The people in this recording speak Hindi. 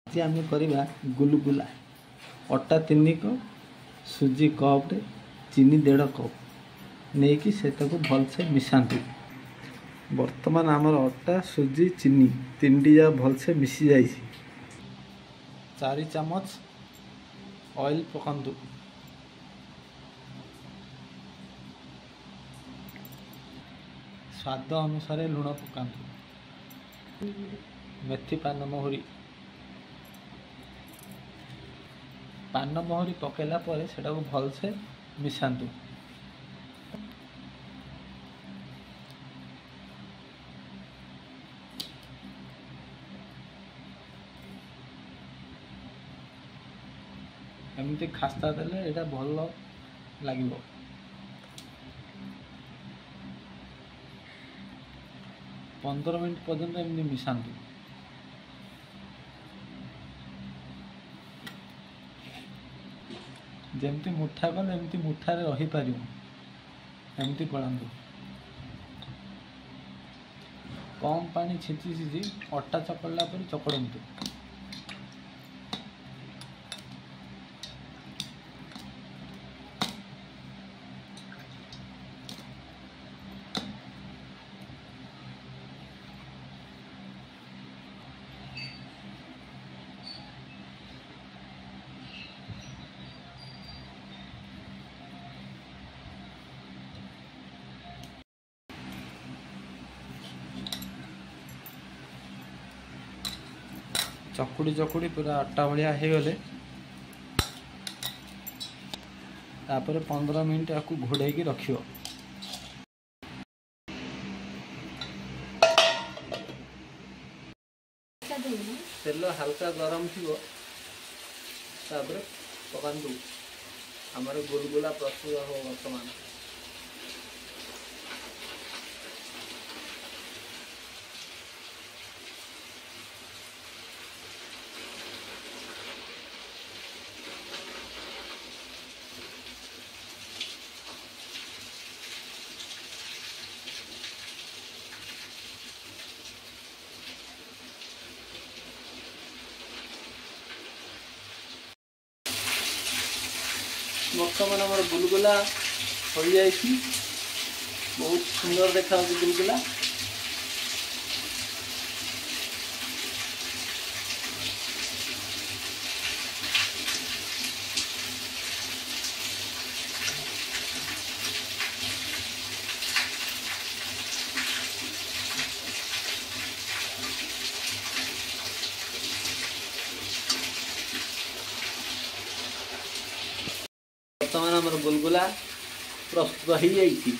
आज आम करवा गुलगुला अटा 3 कप सुजी कप्रे चीनी 1.5 कप नहीं कि भलसे मिसातु। बर्तमान आमर अटा सुजी चीनी 3टी जा भलसे मिसी जाइए। 4 चामच ऑयल पकातु। स्वाद अनुसार लुण पकातु। मेथी पान महरी पकेला पर सेटा को भलसे मिसातु। एमती खास्ता देले एटा भल लागिबो। पंद्रह मिनट पर्यंत एमती मिसातु। जमती मुठा कले एमती मुठारे रही पार एमती पड़ातु। कम पानी छिंची छिंची अटा चकड़ला पर चकड़तु। चकुड़ी चकुड़ी पूरा अट्टा भाया हो गले तापर 15 मिनट या घोड़े रखियो। तेल हल्का गरम थी पकातु। आमर गुलगुला प्रस्तुत हो वर्तमान। बर्तमान आम गुलगुला हो जाए। बहुत सुंदर देखा गुलगुला। वर्तमान आमर गुलगुला प्रस्तुत हो जाइए।